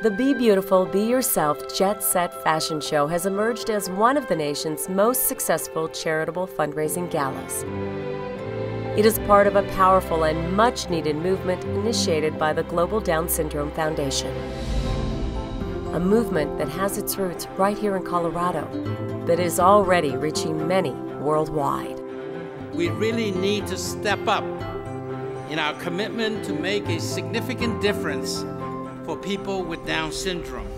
The Be Beautiful, Be Yourself Jet Set Fashion Show has emerged as one of the nation's most successful charitable fundraising galas. It is part of a powerful and much-needed movement initiated by the Global Down Syndrome Foundation. A movement that has its roots right here in Colorado, but is already reaching many worldwide. We really need to step up in our commitment to make a significant difference for people with Down syndrome.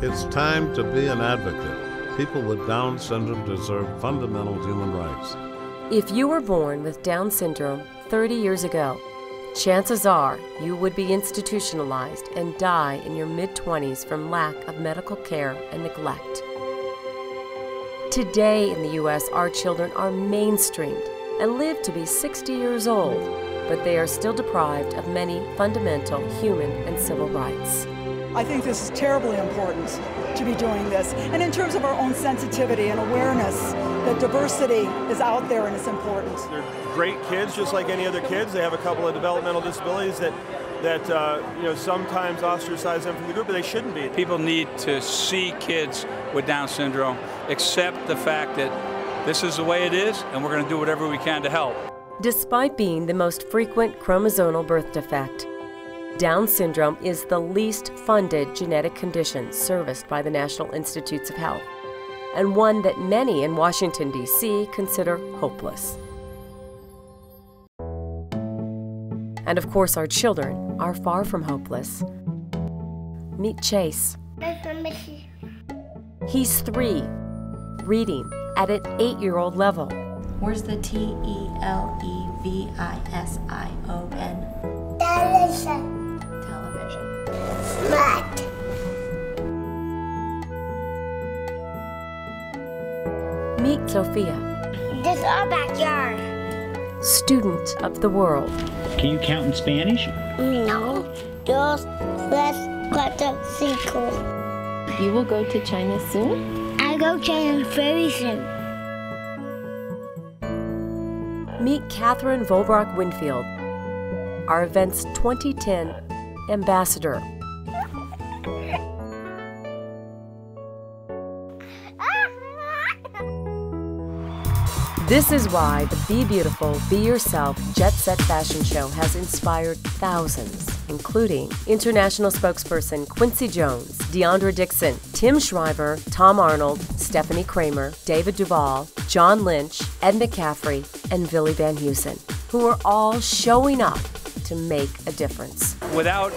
It's time to be an advocate. People with Down syndrome deserve fundamental human rights. If you were born with Down syndrome 30 years ago, chances are you would be institutionalized and die in your mid-20s from lack of medical care and neglect. Today in the U.S., our children are mainstreamed and live to be 60 years old, but they are still deprived of many fundamental human and civil rights. I think this is terribly important to be doing this. And in terms of our own sensitivity and awareness that diversity is out there and it's important. They're great kids, just like any other kids. They have a couple of developmental disabilities that sometimes ostracize them from the group, but they shouldn't be. People need to see kids with Down syndrome, accept the fact that this is the way it is, and we're going to do whatever we can to help. Despite being the most frequent chromosomal birth defect, Down syndrome is the least funded genetic condition serviced by the National Institutes of Health, and one that many in Washington, D.C. consider hopeless. And of course, our children are far from hopeless. Meet Chase. He's 3, reading at an 8-year-old level. Where's the Television? Television. Smart. Meet Sophia. This is our backyard. Student of the world. Can you count in Spanish? No. Dos, tres, cuatro, cinco. You will go to China soon? I go to China very soon. Meet Catherine Volbrock Winfield, our event's 2010 ambassador. This is why the Be Beautiful, Be Yourself Jet Set Fashion Show has inspired thousands, including international spokesperson Quincy Jones, Deandra Dixon, Tim Shriver, Tom Arnold, Stephanie Kramer, David Duvall, John Lynch, Ed McCaffrey, and Billy Van Heusen, who are all showing up to make a difference. Without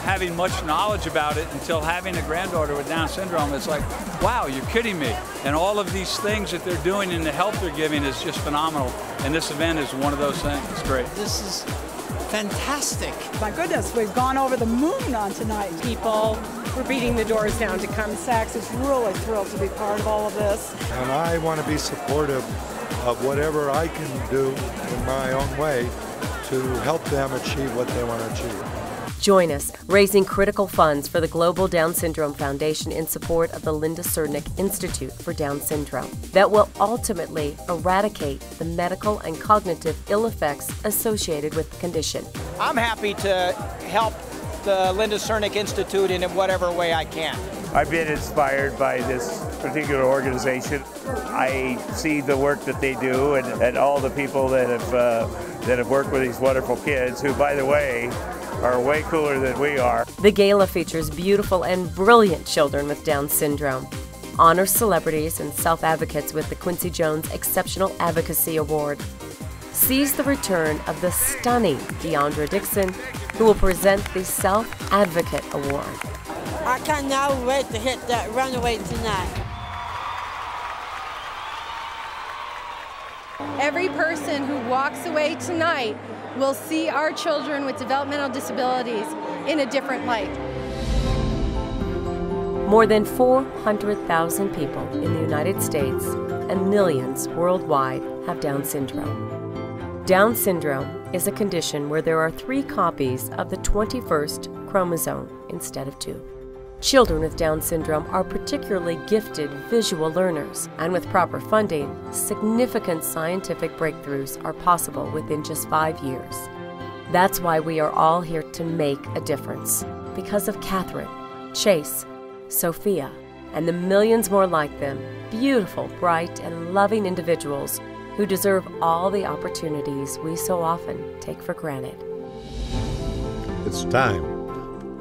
having much knowledge about it until having a granddaughter with Down syndrome, it's like, wow, you're kidding me. And all of these things that they're doing and the help they're giving is just phenomenal. And this event is one of those things. It's great. This is fantastic. My goodness, we've gone over the moon on tonight. People were beating the doors down to come. Saks is really thrilled to be part of all of this. And I want to be supportive of whatever I can do in my own way to help them achieve what they want to achieve. Join us, raising critical funds for the Global Down Syndrome Foundation in support of the Linda Surdnick Institute for Down Syndrome that will ultimately eradicate the medical and cognitive ill effects associated with the condition. I'm happy to help the Linda Surdnick Institute in whatever way I can. I've been inspired by this particular organization. I see the work that they do and all the people that have worked with these wonderful kids who, by the way, are way cooler than we are. The gala features beautiful and brilliant children with Down syndrome, honors celebrities and self-advocates with the Quincy Jones Exceptional Advocacy Award. Seize the return of the stunning Deandra Dixon, who will present the Self-Advocate Award. I cannot wait to hit that runway tonight. Every person who walks away tonight will see our children with developmental disabilities in a different light. More than 400,000 people in the United States and millions worldwide have Down syndrome. Down syndrome is a condition where there are 3 copies of the 21st chromosome instead of 2. Children with Down syndrome are particularly gifted visual learners, and with proper funding, significant scientific breakthroughs are possible within just 5 years. That's why we are all here to make a difference, because of Catherine, Chase, Sophia, and the millions more like them, beautiful, bright, and loving individuals who deserve all the opportunities we so often take for granted. It's time.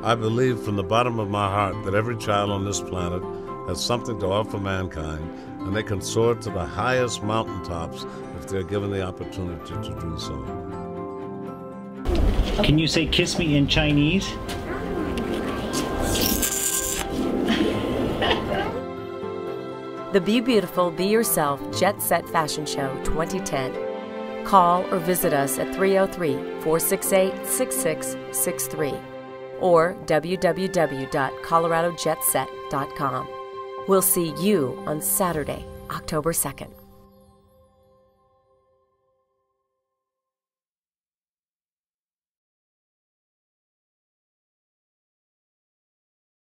I believe from the bottom of my heart that every child on this planet has something to offer mankind, and they can soar to the highest mountaintops if they're given the opportunity to do so. Can you say kiss me in Chinese? The Be Beautiful, Be Yourself Jet Set Fashion Show 2010. Call or visit us at 303-468-6663 or www.coloradojetset.com. We'll see you on Saturday, October 2nd.